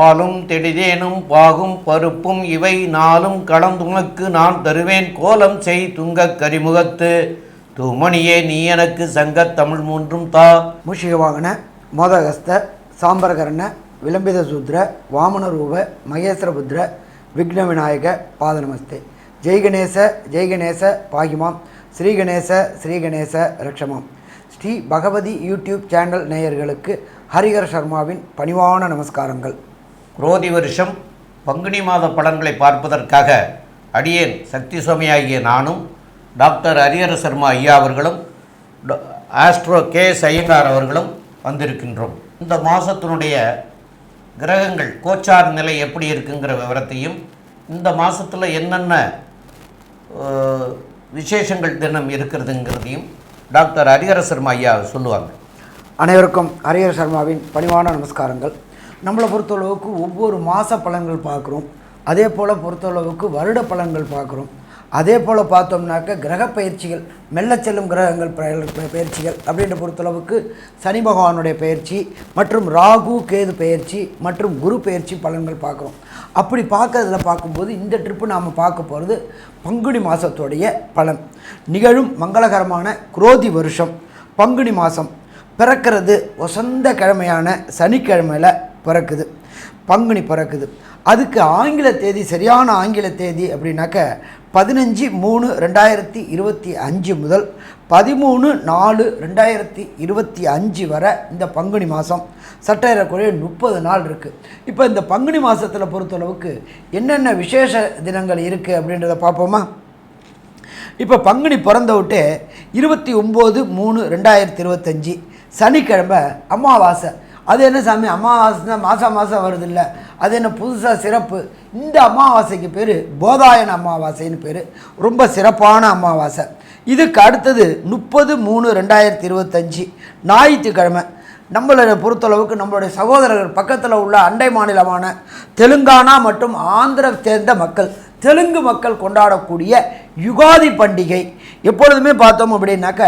பாலும் தெடிதேனும் பாகும் பருப்பும் இவை நாளும் கலந்துனக்கு நான் தருவேன் கோலம் செய் துங்கக் கரிமுகத்து தூமணியே நீ எனக்கு சங்கத் தமிழ் மூன்றும் தா. மூஷிகவாகன மோதகஸ்த சாம்பரகரண விளம்பித சூத்ர வாமனரூப மகேஸ்வரபுத்திர விக்ன விநாயக பாதநமஸ்தே. ஜெய்கணேச பாகிமாம் ஸ்ரீகணேச ஸ்ரீகணேச ரக்ஷமாம். ஸ்ரீ பகவதி யூடியூப் சேனல் நேயர்களுக்கு ஹரிஹர சர்மாவின் பணிவான நமஸ்காரங்கள். குரோதி வருஷம் பங்குனி மாத பலன்களை பார்ப்பதற்காக அடியேன் சக்தி சுவாமியாகிய நானும் டாக்டர் ஹரிஹர சர்மா ஐயா அவர்களும் ஆஸ்ட்ரோ கே ஐயங்கார் அவர்களும் வந்திருக்கின்றோம். இந்த மாதத்தினுடைய கிரகங்கள் கோச்சார் நிலை எப்படி இருக்குங்கிற விவரத்தையும் இந்த மாதத்தில் என்னென்ன விசேஷங்கள் தினம் இருக்கிறதுங்கிறதையும் டாக்டர் ஹரிஹர சர்மா ஐயா சொல்லுவாங்க. அனைவருக்கும் ஹரிஹர சர்மாவின் பணிவான நமஸ்காரங்கள். நம்மளை பொறுத்தளவுக்கு ஒவ்வொரு மாத பலன்கள் பார்க்குறோம், அதே போல் பொறுத்தளவுக்கு வருட பலன்கள் பார்க்குறோம். அதே போல் பார்த்தோம்னாக்க கிரக பயிற்சிகள், மெல்ல செல்லும் கிரகங்கள் பயிற்சிகள் அப்படின்ற பொறுத்தளவுக்கு சனி பகவானுடைய பயிற்சி மற்றும் ராகு கேது பயிற்சி மற்றும் குரு பயிற்சி பலன்கள் பார்க்குறோம். அப்படி பார்க்கும்போது இந்த ட்ரிப்பு நாம் பார்க்க போகிறது பங்குனி மாதத்துடைய பலன். நிகழும் மங்களகரமான குரோதி வருஷம் பங்குனி மாதம் பிறக்கிறது வசந்த கிழமையான சனிக்கிழமையில் பிறக்குது, பங்குனி பிறக்குது. அதுக்கு ஆங்கில தேதி, சரியான ஆங்கில தேதி அப்படின்னாக்க 15/3/2025 முதல் 13/4/2025 வரை இந்த பங்குனி மாதம் சற்றேறக்குறைய 30 நாள் இருக்குது. இப்போ இந்த பங்குனி மாதத்தில் பொறுத்தளவுக்கு என்னென்ன விசேஷ தினங்கள் இருக்குது அப்படின்றத பார்ப்போமா. இப்போ பங்குனி பிறந்த விட்டு 29/3/2025 சனிக்கிழமை அமாவாசை. அது என்ன சாமி, அமாவாசை தான் மாதம் வருது இல்லை, அது என்ன புதுசாக சிறப்பு? இந்த அமாவாசைக்கு பேர் போதாயன அமாவாசைன்னு பேர், ரொம்ப சிறப்பான அமாவாசை. இதுக்கு அடுத்தது 30/3/2025 ஞாயிற்றுக்கிழமை. நம்மளை பொறுத்தளவுக்கு நம்மளுடைய சகோதரர்கள் பக்கத்தில் உள்ள அண்டை மாநிலமான தெலுங்கானா மற்றும் ஆந்திர சேர்ந்த மக்கள், தெலுங்கு மக்கள் கொண்டாடக்கூடிய யுகாதி பண்டிகை. எப்பொழுதுமே பார்த்தோம் அப்படின்னாக்க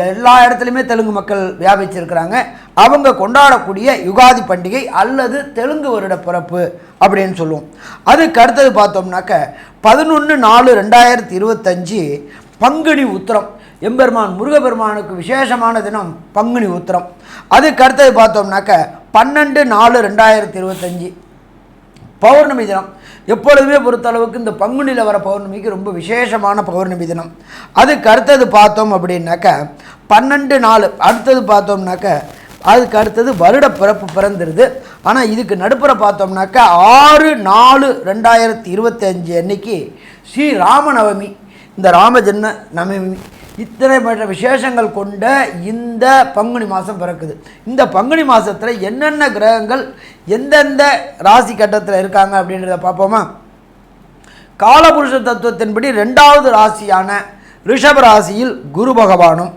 எல்லா இடத்துலையுமே தெலுங்கு மக்கள் வியாபிச்சிருக்கிறாங்க. அவங்க கொண்டாடக்கூடிய யுகாதி பண்டிகை அல்லது தெலுங்கு வருட பிறப்பு அப்படின்னு சொல்லுவோம். அதுக்கு அடுத்தது பார்த்தோம்னாக்க 11/4/2025 பங்குனி உத்திரம். எம்பெருமான் முருகப்பெருமானுக்கு விசேஷமான தினம் பங்குனி உத்திரம். அதுக்கு அடுத்தது பார்த்தோம்னாக்க 12/4/2025 பௌர்ணமி தினம். எப்பொழுதுமே பொறுத்தளவுக்கு இந்த பங்குனியில் வர பௌர்ணமிக்கு ரொம்ப விசேஷமான பௌர்ணமி தினம். அதுக்கு அடுத்தது பார்த்தோம் அப்படின்னாக்க 12/4. அடுத்தது பார்த்தோம்னாக்க அதுக்கு அடுத்தது வருட பிறப்பு பிறந்துடுது. ஆனால் இதுக்கு நடுப்புற பார்த்தோம்னாக்க 6/4/2025 அன்னைக்கு ஸ்ரீ ராமநவமி, இந்த ராமஜன்ம நவமி. இத்தனை மற்ற விசேஷங்கள் கொண்ட இந்த பங்குனி மாதம் பிறக்குது. இந்த பங்குனி மாதத்தில் என்னென்ன கிரகங்கள் எந்தெந்த ராசி கட்டத்தில் இருக்காங்க அப்படின்றத பார்ப்போமா. காலபுருஷ தத்துவத்தின்படி 2வது ராசியான ரிஷப ராசியில் குரு பகவானும்,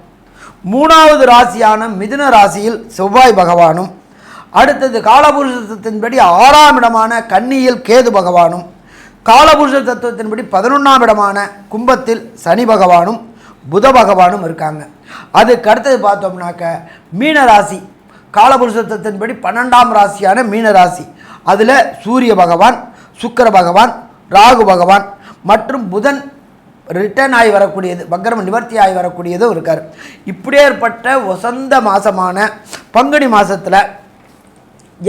3வது ராசியான மிதுன ராசியில் செவ்வாய் பகவானும், அடுத்தது காலபுருஷ தத்துவத்தின்படி 6ஆம் இடமான கன்னியில் கேது பகவானும், காலபுருஷ தத்துவத்தின்படி 11ஆம் இடமான கும்பத்தில் சனி பகவானும் புத பகவானும் இருக்காங்க. அதுக்கு அடுத்தது பார்த்தோம்னாக்க மீனராசி, காலபுருஷத்தின்படி 12ஆம் ராசியான மீனராசி. அதில் சூரிய பகவான், சுக்கிர பகவான், ராகு பகவான் மற்றும் புதன் ரிட்டர்ன் ஆகி வரக்கூடியது, வக்ரம் நிவர்த்தி ஆகி வரக்கூடியதும் இருக்கார். இப்படியேற்பட்ட வசந்த மாதமான பங்குனி மாதத்தில்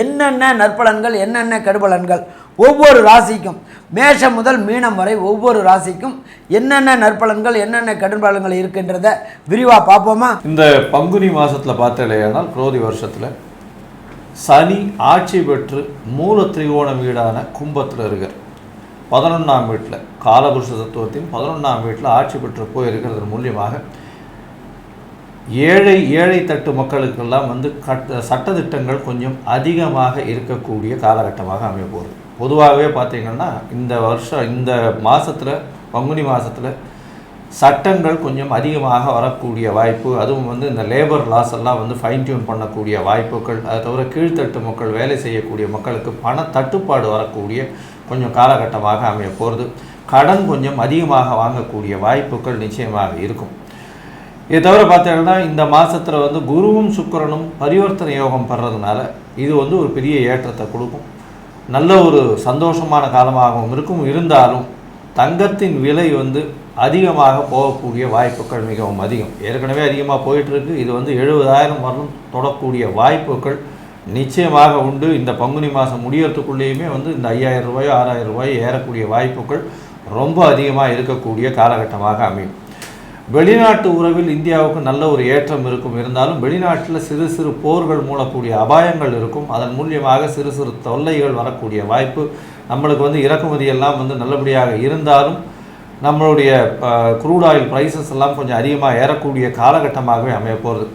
என்னென்ன நற்பலன்கள் என்னென்ன கெடுபலன்கள் ஒவ்வொரு ராசிக்கும், மேஷம் முதல் மீனம் வரை ஒவ்வொரு ராசிக்கும் என்னென்ன நற்பலன்கள் என்னென்ன கெடுபலன்கள் இருக்கின்றத விரிவாக பார்ப்போமா. இந்த பங்குனி மாதத்தில் பார்த்தலையானால் குரோதி வருஷத்தில் சனி ஆட்சி பெற்று மூல திரிகோண வீடான கும்பத்தில் இருக்கார். 11ஆம் வீட்டில் காலபுருஷ தத்துவத்தின் 11ஆம் வீட்டில் ஆட்சி பெற்று போயிருக்கிறது மூலியமாக ஏழை தட்டு மக்களுக்கெல்லாம் சட்டத்திட்டங்கள் கொஞ்சம் அதிகமாக இருக்கக்கூடிய காலகட்டமாக அமைய போகுது. பொதுவாகவே பார்த்திங்கன்னா இந்த வருஷம் இந்த மாதத்தில் பங்குனி மாதத்தில் சட்டங்கள் கொஞ்சம் அதிகமாக வரக்கூடிய வாய்ப்பு, அதுவும் இந்த லேபர் லாஸ் எல்லாம் ஃபைன் டியூன் பண்ணக்கூடிய வாய்ப்புகள், அதை தவிர கீழ்த்தட்டு மக்கள் வேலை செய்யக்கூடிய மக்களுக்கு பண தட்டுப்பாடு வரக்கூடிய கொஞ்சம் காலகட்டமாக அமைய போகிறது. கடன் கொஞ்சம் அதிகமாக வாங்கக்கூடிய வாய்ப்புகள் நிச்சயமாக இருக்கும். இதை தவிர பார்த்தீங்கன்னா இந்த மாதத்தில் குருவும் சுக்கிரனும் பரிவர்த்தனை யோகம் பெறதுனால இது ஒரு பெரிய ஏற்றத்தை கொடுக்கும். நல்ல ஒரு சந்தோஷமான காலமாகவும் இருக்கும். இருந்தாலும் தங்கத்தின் விலை வந்து அதிகமாக போகக்கூடிய வாய்ப்புகள் மிகவும் அதிகம். ஏற்கனவே அதிகமாக போயிட்டுருக்கு. இது வந்து 70,000 வரலும் தொடக்கூடிய வாய்ப்புகள் நிச்சயமாக உண்டு. இந்த பங்குனி மாதம் முடியறதுக்குள்ளேயுமே வந்து இந்த 5,000 ரூபாயோ 6,000 ரூபாயோ ஏறக்கூடிய வாய்ப்புகள் ரொம்ப அதிகமாக இருக்கக்கூடிய காலகட்டமாக அமையும். வெளிநாட்டு உறவில் இந்தியாவுக்கு நல்ல ஒரு ஏற்றம் இருக்கும். இருந்தாலும் வெளிநாட்டில் சிறு சிறு போர்கள் மூலக்கூடிய அபாயங்கள் இருக்கும். அதன் மூலியமாக சிறு சிறு தொல்லைகள் வரக்கூடிய வாய்ப்பு. நம்மளுக்கு வந்து இறக்குமதி எல்லாம் வந்து நல்லபடியாக இருந்தாலும் நம்மளுடைய க்ரூட் ஆயில் ப்ரைஸஸ் எல்லாம் கொஞ்சம் அதிகமாக ஏறக்கூடிய காலகட்டமாகவே அமைய போகிறது.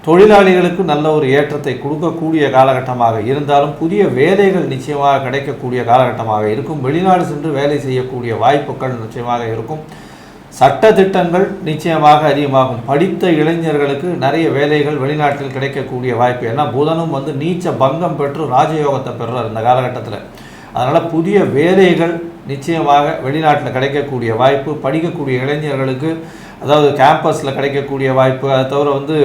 தொழிலாளிகளுக்கு நல்ல ஒரு ஏற்றத்தை கொடுக்கக்கூடிய காலகட்டமாக இருந்தாலும் புதிய வேலைகள் நிச்சயமாக கிடைக்கக்கூடிய காலகட்டமாக இருக்கும். வெளிநாடு சென்று வேலை செய்யக்கூடிய வாய்ப்புகள் நிச்சயமாக இருக்கும். சட்ட திட்டங்கள் நிச்சயமாக அதிகமாகும். படித்த இளைஞர்களுக்கு நிறைய வேலைகள் வெளிநாட்டில் கிடைக்கக்கூடிய வாய்ப்பு. ஏன்னா புதனும் வந்து நீச்ச பங்கம் பெற்று ராஜயோகத்தை பெறுறார் இந்த காலகட்டத்தில். அதனால் புதிய வேலைகள் நிச்சயமாக வெளிநாட்டில் கிடைக்கக்கூடிய வாய்ப்பு. படிக்கக்கூடிய இளைஞர்களுக்கு அதாவது கேம்பஸில் கிடைக்கக்கூடிய வாய்ப்பு. அதை தவிர வந்து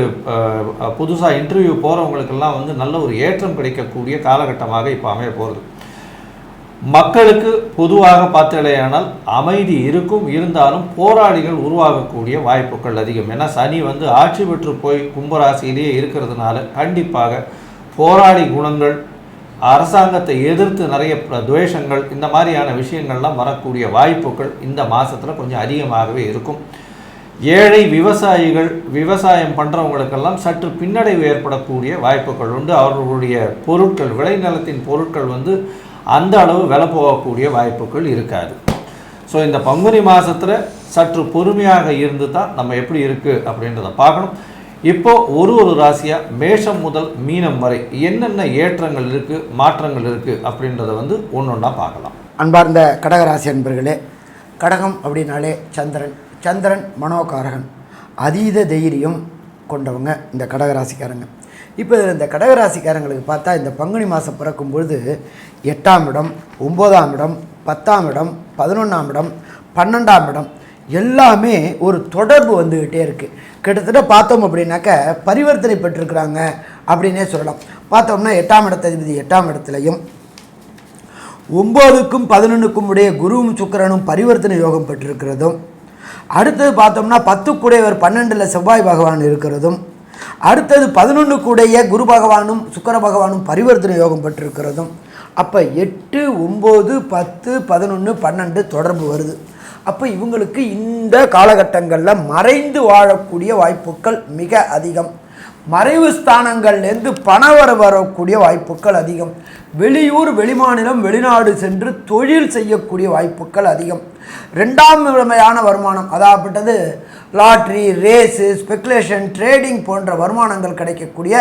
புதுசாக இன்டர்வியூ போகிறவங்களுக்கெல்லாம் வந்து நல்ல ஒரு ஏற்றம் கிடைக்கக்கூடிய காலகட்டமாக இப்போ அமைய போகிறது. மக்களுக்கு பொதுவாக பார்த்தலையானால் அமைதி இருக்கும். இருந்தாலும் போராளிகள் உருவாகக்கூடிய வாய்ப்புகள் அதிகம். ஏன்னா சனி வந்து ஆட்சி பெற்று போய் கும்பராசியிலேயே இருக்கிறதுனால கண்டிப்பாக போராளி குணங்கள், அரசாங்கத்தை எதிர்த்து நிறைய துவேஷங்கள், இந்த மாதிரியான விஷயங்கள்லாம் வரக்கூடிய வாய்ப்புகள் இந்த மாதத்தில் கொஞ்சம் அதிகமாகவே இருக்கும். ஏழை விவசாயிகள், விவசாயம் பண்ணுறவங்களுக்கெல்லாம் சற்று பின்னடைவு ஏற்படக்கூடிய வாய்ப்புகள் உண்டு. அவர்களுடைய பொருட்கள், விளைநிலத்தின் பொருட்கள் வந்து அந்த அளவு விலை போகக்கூடிய வாய்ப்புகள் இருக்காது. ஸோ இந்த பங்குனி மாதத்தில் சற்று பொறுமையாக இருந்து தான் நம்ம எப்படி இருக்குது அப்படின்றத பார்க்கணும். இப்போது ஒரு ராசியாக மேஷம் முதல் மீனம் வரை என்னென்ன ஏற்றங்கள் இருக்குது, மாற்றங்கள் இருக்குது அப்படின்றத வந்து ஒன்று ஒன்றா பார்க்கலாம். அன்பார்ந்த கடகராசி அன்பர்களே, கடகம் அப்படின்னாலே சந்திரன். சந்திரன் மனோகாரகன், அதீத தைரியம் கொண்டவங்க இந்த கடகராசிக்காரங்க. இப்போ இந்த கடகராசிக்காரங்களுக்கு பார்த்தா இந்த பங்குனி மாதம் பிறக்கும் பொழுது 8ஆம் இடம், 9ஆம் இடம், 10ஆம் இடம், 11ஆம் இடம், 12ஆம் இடம் எல்லாமே ஒரு தொடர்பு வந்துக்கிட்டே இருக்குது. கிட்டத்தட்ட பார்த்தோம் அப்படின்னாக்க பரிவர்த்தனை பெற்றிருக்கிறாங்க அப்படின்னே சொல்லலாம். பார்த்தோம்னா 8ஆம் இடத்ததிபதி 8ஆம் இடத்துலையும் 9க்கும் 11க்கும் உடைய குருவும் சுக்கிரனும் பரிவர்த்தனை யோகம் பெற்றிருக்கிறதும், அடுத்தது பார்த்தோம்னா 10க்குடையவர் 12ல் செவ்வாய் பகவான் இருக்கிறதும், அடுத்தது 11க்குடைய குரு பகவானும் சுக்கிர பகவானும் பரிவர்த்தனை யோகம் பெற்றிருக்கிறதும், அப்போ 8, 9, 10, 11, 12 தொடர்பு வருது. அப்போ இவங்களுக்கு இந்த காலகட்டங்களில் மறைந்து வாழக்கூடிய வாய்ப்புகள் மிக அதிகம். மறைவு ஸ்தானங்கள்லேருந்து வரக்கூடிய வாய்ப்புகள் அதிகம். வெளியூர், வெளிமாநிலம், வெளிநாடு சென்று தொழில் செய்யக்கூடிய வாய்ப்புகள் அதிகம். 2ஆம் விதமான வருமானம், அதாகப்பட்டது லாட்ரி, ரேஸு, ஸ்பெக்குலேஷன், ட்ரேடிங் போன்ற வருமானங்கள் கிடைக்கக்கூடிய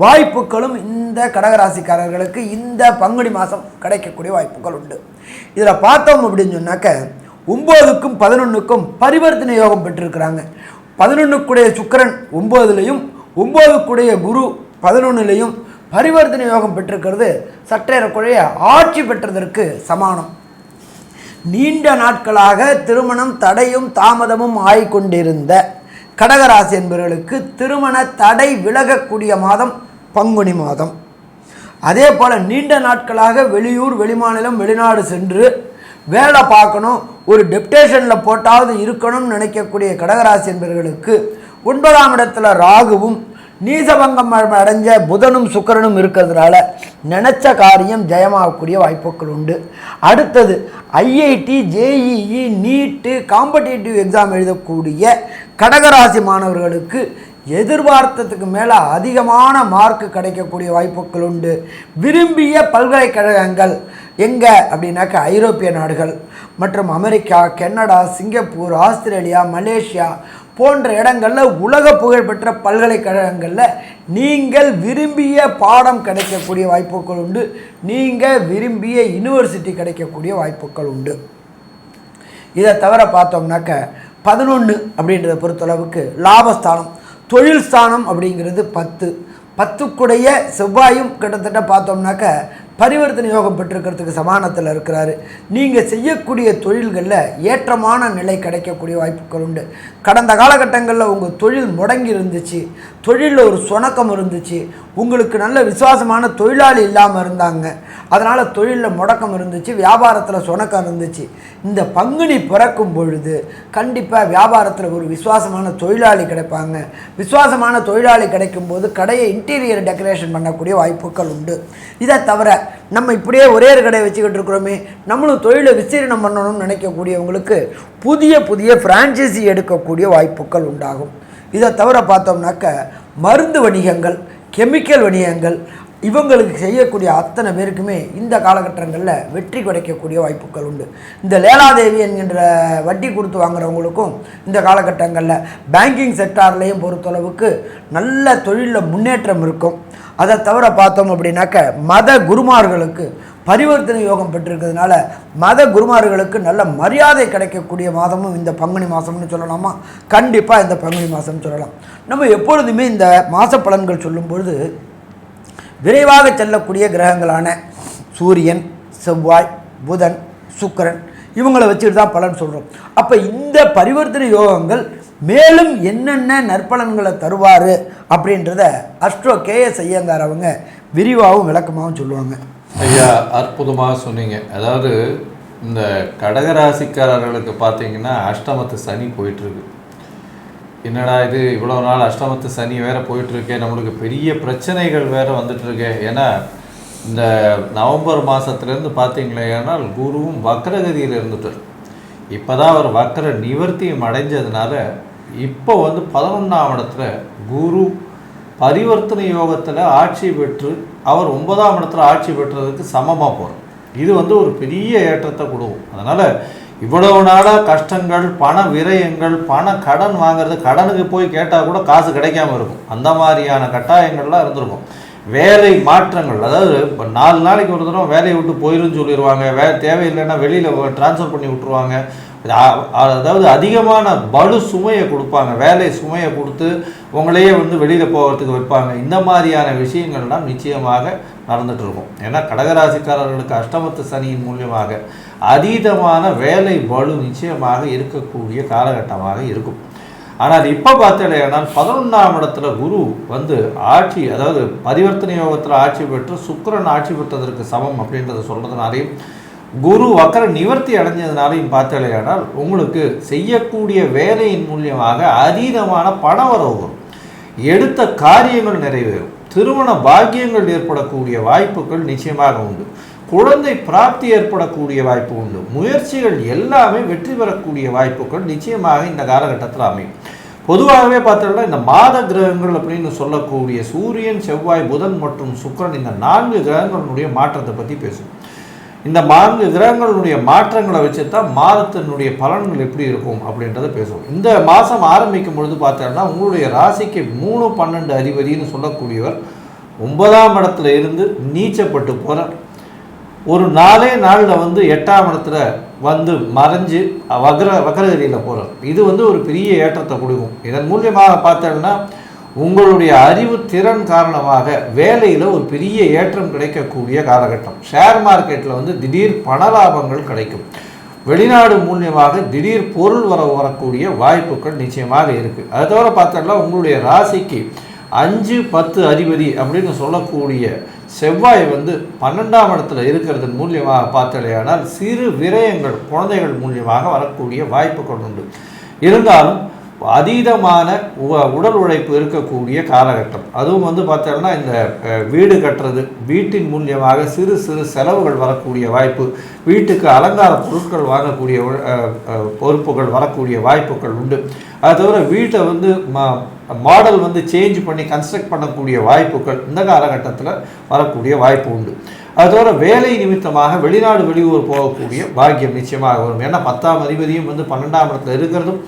வாய்ப்புகளும் இந்த கடகராசிக்காரர்களுக்கு இந்த பங்குனி மாதம் கிடைக்கக்கூடிய வாய்ப்புகள் உண்டு. இதில் பார்த்தோம் அப்படின்னு சொன்னாக்க 9க்கும் 11க்கும் பரிவர்த்தனை யோகம் பெற்றிருக்கிறாங்க. 11க்குடைய சுக்கிரன் 9லையும் 9க்குடைய குரு 11லையும் பரிவர்த்தனை யோகம் பெற்றிருக்கிறது சற்றேறக்குறைய ஆட்சி பெற்றதற்கு சமானம். நீண்ட நாட்களாக திருமணம் தடையும் தாமதமும் ஆகிக்கொண்டிருந்த கடகராசி என்பவர்களுக்கு திருமண தடை விலகக்கூடிய மாதம் பங்குனி மாதம். அதே போல் நீண்ட நாட்களாக வெளியூர், வெளிமாநிலம், வெளிநாடு சென்று வேலை பார்க்கணும், ஒரு டெப்டேஷனில் போட்டாவது இருக்கணும்னு நினைக்கக்கூடிய கடகராசி என்பவர்களுக்கு 9ஆம் இடத்துல ராகுவும் நீசபங்கம் அடைஞ்ச புதனும் சுக்கிரனும் இருக்கிறதுனால நினச்ச காரியம் ஜெயமாகக்கூடிய வாய்ப்புகள் உண்டு. அடுத்தது ஐஐடி, ஜேஇஇ, நீட்டு, காம்படிட்டிவ் எக்ஸாம் எழுதக்கூடிய கடகராசி மாணவர்களுக்கு எதிர்பார்த்ததுக்கு மேலே அதிகமான மார்க் கிடைக்கக்கூடிய வாய்ப்புகள் உண்டு. விரும்பிய பல்கலைக்கழகங்கள் எங்கே அப்படின்னாக்க ஐரோப்பிய நாடுகள் மற்றும் America, Canada, Singapore, Australia, Malaysia போன்ற இடங்களில் உலக புகழ்பெற்ற பல்கலைக்கழகங்களில் நீங்கள் விரும்பிய பாடம் கிடைக்கக்கூடிய வாய்ப்புகள் உண்டு. நீங்கள் விரும்பிய யூனிவர்சிட்டி கிடைக்கக்கூடிய வாய்ப்புகள் உண்டு. இதை தவிர பார்த்தோம்னாக்க 11 அப்படின்றத பொறுத்தளவுக்கு லாபஸ்தானம், தொழில் ஸ்தானம் அப்படிங்கிறது 10. 10க்குடைய செவ்வாயும் கிட்டத்தட்ட பார்த்தோம்னாக்க பரிவர்த்தனை யோகம் பெற்றிருக்கிறதுக்கு சமானத்தில் இருக்கிறாரு. நீங்கள் செய்யக்கூடிய தொழில்களில் ஏற்றமான நிலை கிடைக்கக்கூடிய வாய்ப்புகள் உண்டு. கடந்த காலகட்டங்களில் உங்கள் தொழில் முடங்கி இருந்துச்சு, தொழிலில் ஒரு சுணக்கம் இருந்துச்சு, உங்களுக்கு நல்ல விசுவாசமான தொழிலாளி இல்லாமல் இருந்தாங்க, அதனால் தொழிலில் முடக்கம் இருந்துச்சு, வியாபாரத்தில் சுணக்கம் இருந்துச்சு. இந்த பங்குனி பிறக்கும் பொழுது கண்டிப்பாக வியாபாரத்தில் ஒரு விசுவாசமான தொழிலாளி கிடைப்பாங்க. விசுவாசமான தொழிலாளி கிடைக்கும்போது கடையை இன்டீரியர் டெக்கரேஷன் பண்ணக்கூடிய வாய்ப்புகள் உண்டு. இதை தவிர நம்ம இப்படியே ஒரே ஒரு கடையை வச்சுக்கிட்டு இருக்கிறோமே, நம்மளும் தொழிலை விஸ்தீர்ணம் பண்ணணும்னு நினைக்கக்கூடியவங்களுக்கு புதிய புதிய ஃப்ரான்ச்சைசி எடுக்கக்கூடிய வாய்ப்புகள் உண்டாகும். இதை தவிர பார்த்தோம்னாக்க மருந்து வணிகங்கள், கெமிக்கல் வணிகங்கள், இவங்களுக்கு செய்யக்கூடிய அத்தனை பேருக்குமே இந்த காலகட்டங்களில் வெற்றி கிடைக்கக்கூடிய வாய்ப்புகள் உண்டு. இந்த லேலாதேவி என்கின்ற வட்டி கொடுத்து வாங்குறவங்களுக்கும் இந்த காலகட்டங்களில் பேங்கிங் செக்டார்லேயும் பொறுத்தளவுக்கு நல்ல தொழிலில் முன்னேற்றம் இருக்கும். அதை தவிர பார்த்தோம் அப்படின்னாக்க மத குருமார்களுக்கு பரிவர்த்தனை யோகம் பெற்றிருக்கிறதுனால மத குருமார்களுக்கு நல்ல மரியாதை கிடைக்கக்கூடிய மாதமும் இந்த பங்குனி மாதம்னு சொல்லலாமா? கண்டிப்பாக இந்த பங்குனி மாதம்னு சொல்லலாம். நம்ம எப்பொழுதுமே இந்த மாத பலன்கள் சொல்லும் பொழுது விரைவாக செல்லக்கூடிய கிரகங்களான சூரியன், செவ்வாய், புதன், சுக்கிரன் இவங்களை வச்சுட்டு தான் பலன் சொல்கிறோம். அப்போ இந்த பரிவர்த்தனை யோகங்கள் மேலும் என்னென்ன நற்பலன்களை தருவார் அப்படின்றத அஸ்ட்ரோ கேஎஸ் ஐயங்கார் அவங்க விரிவாகவும் விளக்கமாகவும் சொல்லுவாங்க. ஐயா, அற்புதமாக சொன்னீங்க. அதாவது இந்த கடகராசிக்காரர்களுக்கு பார்த்தீங்கன்னா அஷ்டமத்து சனி போயிட்டுருக்கு. என்னடா இது, இவ்வளோ நாள் அஷ்டமத்து சனி வேறு போயிட்டுருக்கே, நம்மளுக்கு பெரிய பிரச்சனைகள் வேறு வந்துட்டுருக்கே. ஏன்னா இந்த நவம்பர் மாதத்துலேருந்து பார்த்தீங்களே, ஏன்னால் குருவும் வக்ரகதியில் இருந்துட்டார். இப்போ தான் அவர் வக்ர நிவர்த்தியும் அடைஞ்சதுனால இப்போ 11ஆம் இடத்துல குரு பரிவர்த்தனை யோகத்தில் ஆட்சி பெற்று அவர் 9ஆம் இடத்துல ஆட்சி பெற்றதுக்கு சமமாக போகிறார். இது ஒரு பெரிய ஏற்றத்தை கொடுக்கும். அதனால் இவ்வளவு நாளாக கஷ்டங்கள், பண விரயங்கள், பண கடன் வாங்கிறது, கடனுக்கு போய் கேட்டால் கூட காசு கிடைக்காம இருக்கும், அந்த மாதிரியான கட்டாயங்கள்லாம் இருந்திருக்கும். வேலை மாற்றங்கள், அதாவது இப்போ 4 நாளைக்கு ஒரு தடவை வேலையை விட்டு போயிருன்னு சொல்லிடுவாங்க, தேவையில்லைன்னா வெளியில் ட்ரான்ஸ்ஃபர் பண்ணி விட்டுருவாங்க. அதாவது அதிகமான பலு சுமையை கொடுப்பாங்க, வேலை சுமையை கொடுத்து உங்களையே வெளியில் போகிறதுக்கு வைப்பாங்க. இந்த மாதிரியான விஷயங்கள்லாம் நிச்சயமாக நடந்துட்டு இருக்கும். ஏன்னா கடகராசிக்காரர்களுக்கு அஷ்டமத்து சனியின் மூலியமாக அதீதமான வேலை பலு நிச்சயமாக இருக்கக்கூடிய காலகட்டமாக இருக்கும். ஆனால் இப்போ பார்த்தீங்கன்னா 11ஆம் இடத்துல குரு ஆட்சி, அதாவது பரிவர்த்தனை யோகத்தில் ஆட்சி பெற்று சுக்கிரன் ஆட்சி பெற்றதற்கு சமம் அப்படின்றத சொல்கிறதுனாலையும் குரு வக்கர நிவர்த்தி அடைஞ்சதுனாலையும் பார்த்தீங்கன்னா உங்களுக்கு செய்யக்கூடிய வேலையின் மூலியமாக அதீதமான பண வரவு வரும், எடுத்த காரியங்கள் நிறைவேறும், திருமண பாக்கியங்கள் ஏற்படக்கூடிய வாய்ப்புகள் நிச்சயமாக உண்டு, குழந்தை பிராப்தி ஏற்படக்கூடிய வாய்ப்பு உண்டு, முயற்சிகள் எல்லாமே வெற்றி பெறக்கூடிய வாய்ப்புகள் நிச்சயமாக இந்த காலகட்டத்தில் அமையும். பொதுவாகவே பார்த்தோம்னா இந்த மாத கிரகங்கள் அப்படின்னு சொல்லக்கூடிய சூரியன், செவ்வாய், புதன் மற்றும் சுக்கிரன், இந்த 4 கிரகங்களுடைய மாற்றத்தை பற்றி பேசும். இந்த 4 கிரகங்களுடைய மாற்றங்களை வச்சு தான் மாதத்தினுடைய பலன்கள் எப்படி இருக்கும் அப்படின்றத பேசுவோம். இந்த மாதம் ஆரம்பிக்கும் பொழுது பார்த்தோம்னா உங்களுடைய ராசிக்கு 3, 12 அதிபதினு சொல்லக்கூடியவர் 9ஆம் இடத்துல இருந்து நீச்சப்பட்டு போகிறார். ஒரு 4 நாளில் 8ஆம் இடத்துல மறைஞ்சு வக்ரகதியில் போகிறார். இது ஒரு பெரிய ஏற்றத்தை கொடுக்கும். இதன் மூலியமாக பார்த்தோம்னா உங்களுடைய அறிவு திறன் காரணமாக வேலையில் ஒரு பெரிய ஏற்றம் கிடைக்கக்கூடிய காலகட்டம். ஷேர் மார்க்கெட்டில் திடீர் பண லாபங்கள் கிடைக்கும். வெளிநாடு மூலியமாக திடீர் பொருள் வரக்கூடிய வாய்ப்புகள் நிச்சயமாக இருக்குது. அதை தவிர பார்த்தோம்னா உங்களுடைய ராசிக்கு 5, 10 அதிபதி அப்படின்னு சொல்லக்கூடிய செவ்வாய் 12ஆம் இடத்துல இருக்கிறதன் மூலியமாக பார்த்தலையானால் சிறு விரயங்கள் குழந்தைகள் மூலியமாக வரக்கூடிய வாய்ப்புகள் உண்டு. இருந்தாலும் அதீதமான உடல் உழைப்பு இருக்கக்கூடிய காலகட்டம். அதுவும் பார்த்தோம்னா இந்த வீடு கட்டுறது, வீட்டின் மூலியமாக சிறு சிறு செலவுகள் வரக்கூடிய வாய்ப்பு, வீட்டுக்கு அலங்கார பொருட்கள் வாங்கக்கூடிய பொறுப்புகள் வரக்கூடிய வாய்ப்புகள் உண்டு. அது தவிர வீட்டை மாடல் சேஞ்ச் பண்ணி கன்ஸ்ட்ரக்ட் பண்ணக்கூடிய வாய்ப்புகள் இந்த காலகட்டத்தில் வரக்கூடிய வாய்ப்பு உண்டு. அது தவிர வேலை நிமித்தமாக வெளிநாடு வெளியூர் போகக்கூடிய பாக்கியம் நிச்சயமாக வரும். ஏன்னா 10ஆம் அதிபதியும் 12ஆம் இடத்துல இருக்கிறதும்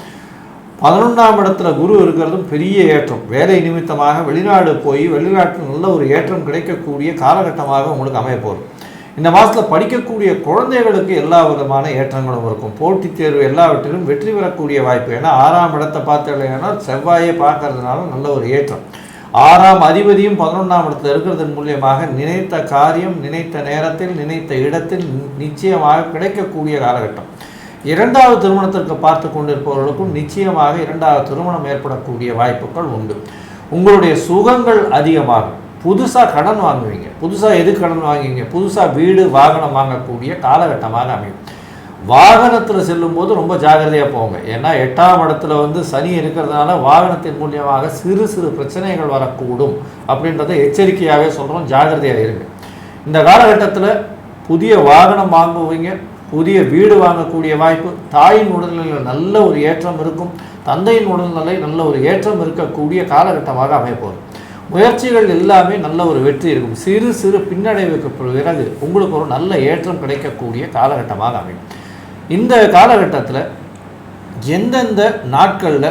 11ஆம் இடத்துல குரு இருக்கிறதும் பெரிய ஏற்றம். வேலை நிமித்தமாக வெளிநாடு போய் வெளிநாட்டில் நல்ல ஒரு ஏற்றம் கிடைக்கக்கூடிய காலகட்டமாக உங்களுக்கு அமைய போகும். இந்த மாதத்தில் படிக்கக்கூடிய குழந்தைகளுக்கு எல்லா விதமான ஏற்றங்களும் இருக்கும். போட்டித் தேர்வு எல்லாவற்றிலும் வெற்றி பெறக்கூடிய வாய்ப்பு. ஏன்னா 6ஆம் இடத்தை பார்த்தீங்கன்னா செவ்வாயை பார்க்கறதுனால நல்ல ஒரு ஏற்றம். 6ஆம் அதிபதியும் 11ஆம் இடத்துல இருக்கிறதன் மூலியமாக நினைத்த காரியம் நினைத்த நேரத்தில் நினைத்த இடத்தில் நிச்சயமாக கிடைக்கக்கூடிய காலகட்டம். 2வது திருமணத்திற்கு பார்த்து கொண்டிருப்பவர்களுக்கும் நிச்சயமாக 2வது திருமணம் ஏற்படக்கூடிய வாய்ப்புகள் உண்டு. உங்களுடைய சுகங்கள் அதிகமாகும். புதுசாக கடன் வாங்குவீங்க. புதுசாக எது கடன் வாங்குவீங்க? புதுசாக வீடு வாகனம் வாங்கக்கூடிய காலகட்டமாக அமையும். வாகனத்தில் செல்லும்போது ரொம்ப ஜாகிரதையாக போங்க. ஏன்னா 8ஆம் இடத்துல சனி இருக்கிறதுனால வாகனத்தின் மூலியமாக சிறு சிறு பிரச்சனைகள் வரக்கூடும் அப்படின்றத எச்சரிக்கையாகவே சொல்கிறோம். ஜாகிரதையாக இருங்க. இந்த காலகட்டத்தில் புதிய வாகனம் வாங்குவீங்க, புதிய வீடு வாங்கக்கூடிய வாய்ப்பு, தாயின் உடல்நிலையில் நல்ல ஒரு ஏற்றம் இருக்கும், தந்தையின் உடல்நிலை நல்ல ஒரு ஏற்றம் இருக்கக்கூடிய காலகட்டமாக அமையப்போகுது. முயற்சிகள் எல்லாமே நல்ல ஒரு வெற்றி இருக்கும். சிறு சிறு பின்னடைவுக்கு பிறகு உங்களுக்கு ஒரு நல்ல ஏற்றம் கிடைக்கக்கூடிய காலகட்டமாக அமையும். இந்த காலகட்டத்தில் எந்தெந்த நாட்களில்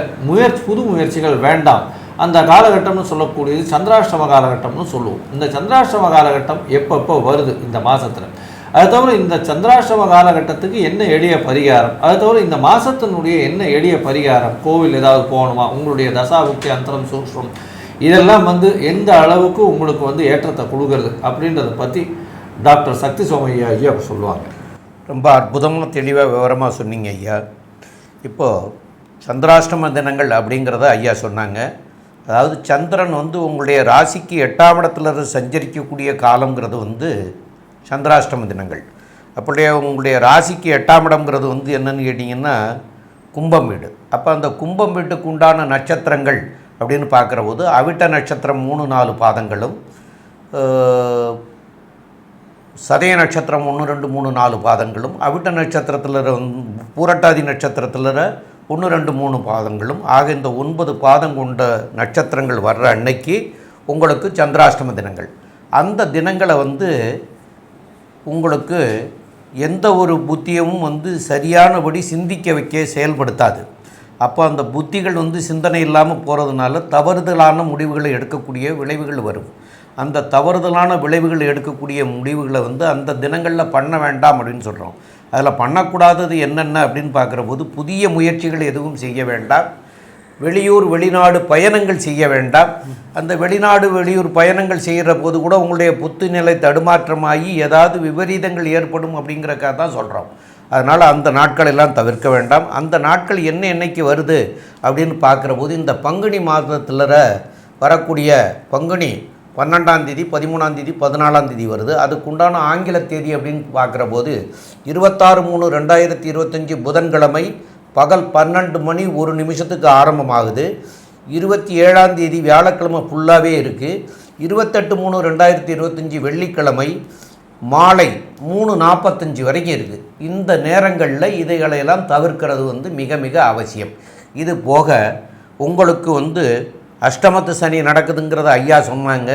புது முயற்சிகள் வேண்டாம் அந்த காலகட்டம்னு சொல்லக்கூடியது சந்திராஷ்டம காலகட்டம்னு சொல்லுவோம். இந்த சந்திராஷ்டம காலகட்டம் எப்பப்போ வருது இந்த மாதத்தில், அது தவிர இந்த சந்திராஷ்டம காலகட்டத்துக்கு என்ன எளிய பரிகாரம், அது தவிர இந்த மாதத்தினுடைய என்ன எளிய பரிகாரம், கோவில் ஏதாவது போகணுமா, உங்களுடைய தசாபுக்தி அந்தரம் சூக்ஷ்மம் இதெல்லாம் எந்த அளவுக்கு உங்களுக்கு ஏற்றத்தை கொடுக்கறது அப்படின்றத பற்றி டாக்டர் சக்தி சோமையா ஐயா சொல்லுவாங்க. ரொம்ப அற்புதமாக தெளிவாக விவரமாக சொன்னீங்க ஐயா. இப்போது சந்திராஷ்டம தினங்கள் அப்படிங்கிறத ஐயா சொன்னாங்க. அதாவது சந்திரன் உங்களுடைய ராசிக்கு 8ஆம் இடத்துல சஞ்சரிக்கக்கூடிய காலங்கிறது சந்திராஷ்டம தினங்கள். அப்படியே உங்களுடைய ராசிக்கு 8ஆம் இடம்ங்கிறது என்னன்னு கேட்டிங்கன்னா கும்பம் வீடு. அப்போ அந்த கும்பம் வீட்டுக்கு உண்டான நட்சத்திரங்கள் அப்படின்னு பார்க்குற போது அவிட்ட நட்சத்திரம் 3-4 பாதங்களும், சதய நட்சத்திரம் 1-2-3-4 பாதங்களும், அவிட்ட நட்சத்திரத்தில் பூரட்டாதி நட்சத்திரத்தில் 1-2-3 பாதங்களும் ஆக இந்த 9 பாதம் கொண்ட நட்சத்திரங்கள் வர்ற அன்னைக்கு உங்களுக்கு சந்திராஷ்டம தினங்கள். அந்த தினங்களை உங்களுக்கு எந்த ஒரு புத்தியமும் சரியானபடி சிந்திக்க வைக்க செயல்படுத்தாது. அப்போ அந்த புத்திகள் சிந்தனை இல்லாமல் போகிறதுனால தவறுதலான முடிவுகளை எடுக்கக்கூடிய விளைவுகள் வரும். அந்த தவறுதலான விளைவுகள் எடுக்கக்கூடிய முடிவுகளை அந்த தினங்களில் பண்ண வேண்டாம் அப்படின்னு சொல்கிறோம். அதில் பண்ணக்கூடாதது என்னென்ன அப்படின்னு பார்க்குற போது புதிய முயற்சிகள் எதுவும் செய்ய வேண்டாம், வெளியூர் வெளிநாடு பயணங்கள் செய்ய வேண்டாம். அந்த வெளிநாடு வெளியூர் பயணங்கள் செய்கிற போது கூட உங்களுடைய புத்துநிலை தடுமாற்றமாகி ஏதாவது விபரீதங்கள் ஏற்படும் அப்படிங்கிறக்காக தான் சொல்கிறோம். அதனால் அந்த நாட்களெல்லாம் தவிர்க்க வேண்டாம். அந்த நாட்கள் என்னைக்கு வருது அப்படின்னு பார்க்குற போது இந்த பங்குனி மாதத்தில் வரக்கூடிய பங்குனி 12ஆம் தேதி 13ஆம் தேதி 14ஆம் தேதி வருது. அதுக்குண்டான ஆங்கில தேதி அப்படின்னு பார்க்குற போது 26/3/2025 புதன்கிழமை பகல் 12:01 ஆரம்பமாகுது. 27ஆம் தேதி வியாழக்கிழமை ஃபுல்லாகவே இருக்குது. 28/3/2025 வெள்ளிக்கிழமை மாலை 3:45 வரைக்கும் இருக்குது. இந்த நேரங்களில் இதைகளையெல்லாம் தவிர்க்கிறது மிக மிக அவசியம். இது போக உங்களுக்கு அஷ்டமத்து சனி நடக்குதுங்கிறத ஐயா சொன்னாங்க.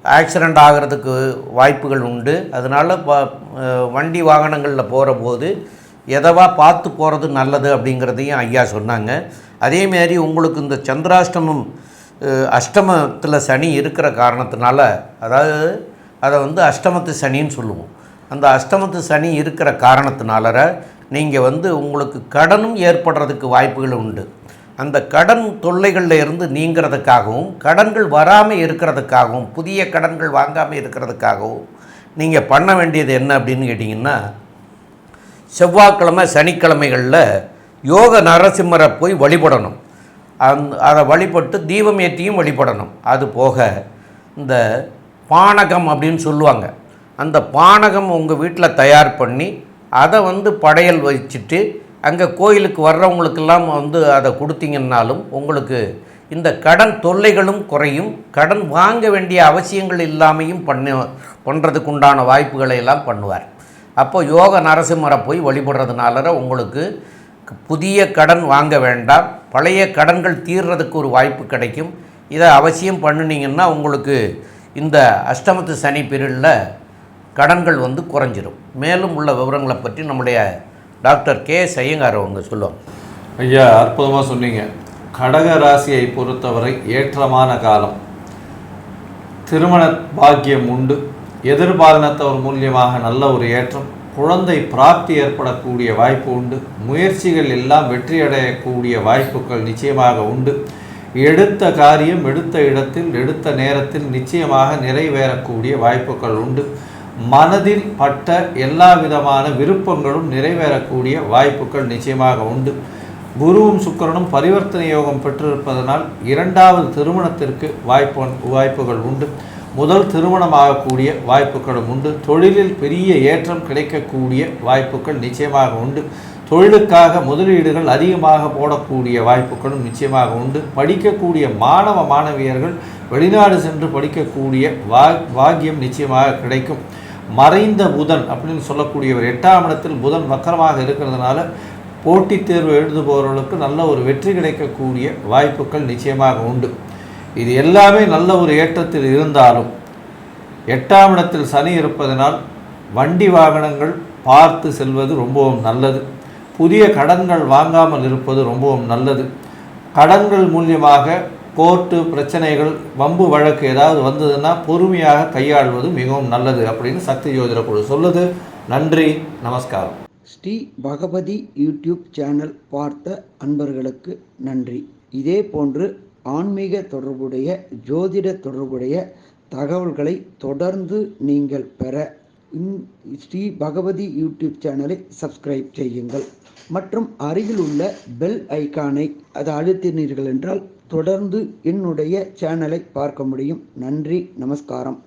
ஆக்சிடெண்ட் ஆகிறதுக்கு வாய்ப்புகள் உண்டு. அதனால் வண்டி வாகனங்களில் போகிற போது எதவா பார்த்து போகிறது நல்லது அப்படிங்கிறதையும் ஐயா சொன்னாங்க. அதேமாரி உங்களுக்கு இந்த சந்திராஷ்டமம் அஷ்டமத்தில் சனி இருக்கிற காரணத்தினால, அதாவது அதை அஷ்டமத்து சனின்னு சொல்லுவோம். அந்த அஷ்டமத்து சனி இருக்கிற காரணத்தினால நீங்கள் உங்களுக்கு கடனும் ஏற்படுறதுக்கு வாய்ப்புகள் உண்டு. அந்த கடன் தொல்லைகளில் இருந்து நீங்கிறதுக்காகவும் கடன்கள் வராமல் இருக்கிறதுக்காகவும் புதிய கடன்கள் வாங்காமல் இருக்கிறதுக்காகவும் நீங்கள் பண்ண வேண்டியது என்ன அப்படின்னு கேட்டிங்கன்னா, செவ்வாய்க்கிழமை சனிக்கிழமைகளில் யோக நரசிம்மரை போய் வழிபடணும். அதை வழிபட்டு தீபம் ஏற்றியும் வழிபடணும். அது போக இந்த பானகம் அப்படின்னு சொல்லுவாங்க, அந்த பானகம் உங்கள் வீட்டில் தயார் பண்ணி அதை படையல் வச்சுட்டு அங்கே கோயிலுக்கு வர்றவங்களுக்கெல்லாம் அதை கொடுத்தீங்கன்னாலும் உங்களுக்கு இந்த கடன் தொல்லைகளும் குறையும். கடன் வாங்க வேண்டிய அவசியங்கள் இல்லாமையும் பண்ணுறதுக்கு உண்டான வாய்ப்புகளை எல்லாம் பண்ணுவார். அப்போ யோக நரசிம்மரை போய் வழிபடுறதுனால உங்களுக்கு புதிய கடன் வாங்க வேண்டாம், பழைய கடன்கள் தீர்றதுக்கு ஒரு வாய்ப்பு கிடைக்கும். இதை அவசியம் பண்ணினீங்கன்னா உங்களுக்கு இந்த அஷ்டமத்து சனி பீரியடில் கடன்கள் குறைஞ்சிரும். மேலும் உள்ள விவரங்களை பற்றி நம்முடைய டாக்டர் கே.எஸ். ஐயங்கார் அவங்க சொல்லுவாங்க. ஐயா, அற்புதமாக சொன்னீங்க. கடக ராசியை பொறுத்தவரை ஏற்றமான காலம், திருமண பாக்கியம் உண்டு, எதிர்பாலினத்தவர் மூலியமாக நல்ல ஒரு ஏற்றம், குழந்தை பிராப்தி ஏற்படக்கூடிய வாய்ப்பு உண்டு, முயற்சிகள் எல்லாம் வெற்றியடையக்கூடிய வாய்ப்புகள் நிச்சயமாக உண்டு. எடுத்த காரியம் எடுத்த இடத்தில் எடுத்த நேரத்தில் நிச்சயமாக நிறைவேறக்கூடிய வாய்ப்புகள் உண்டு. மனதில் பட்ட எல்லா விதமான விருப்பங்களும் நிறைவேறக்கூடிய வாய்ப்புகள் நிச்சயமாக உண்டு. குருவும் சுக்கிரனும் பரிவர்த்தனை யோகம் பெற்றிருப்பதனால் இரண்டாவது திருமணத்திற்கு வாய்ப்புகள் உண்டு. முதல் திருமணமாகக்கூடிய வாய்ப்புகளும் உண்டு. தொழிலில் பெரிய ஏற்றம் கிடைக்கக்கூடிய வாய்ப்புகள் நிச்சயமாக உண்டு. தொழிலுக்காக முதலீடுகள் அதிகமாக போடக்கூடிய வாய்ப்புகளும் நிச்சயமாக உண்டு. படிக்கக்கூடிய மாணவ மாணவியர்கள் வெளிநாடு சென்று படிக்கக்கூடிய பாக்கியம் நிச்சயமாக கிடைக்கும். மறைந்த புதன் அப்படின்னு சொல்லக்கூடியவர் 8ஆம் இடத்தில் புதன் வக்கரமாக இருக்கிறதுனால போட்டித் தேர்வு எழுதுபவர்களுக்கு நல்ல ஒரு வெற்றி கிடைக்கக்கூடிய வாய்ப்புகள் நிச்சயமாக உண்டு. இது எல்லாமே நல்ல ஒரு ஏற்றத்தில் இருந்தாலும் 8ஆம் இடத்தில் சனி இருப்பதனால் வண்டி வாகனங்கள் பார்த்து செல்வது ரொம்பவும் நல்லது. புதிய கடன்கள் வாங்காமல் இருப்பது ரொம்பவும் நல்லது. கடன்கள் மூலியமாக கோர்ட்டு பிரச்சனைகள் வம்பு வழக்கு ஏதாவது வந்ததுன்னா பொறுமையாக கையாள்வது மிகவும் நல்லது அப்படின்னு சக்தி ஜோதிட குழு சொல்லுது. நன்றி, நமஸ்காரம். ஸ்ரீ பகவதி யூடியூப் சேனல் பார்த்த அன்பர்களுக்கு நன்றி. இதே போன்று ஆன்மீக தொடர்புடைய ஜோதிட தொடர்புடைய தகவல்களை தொடர்ந்து நீங்கள் பெற ஸ்ரீ பகவதி யூடியூப் சேனலை சப்ஸ்கிரைப் செய்யுங்கள் மற்றும் அருகில் உள்ள பெல் ஐக்கானை அதை அழுத்தினீர்கள் என்றால் தொடர்ந்து என்னுடைய சேனலை பார்க்க முடியும். நன்றி, நமஸ்காரம்.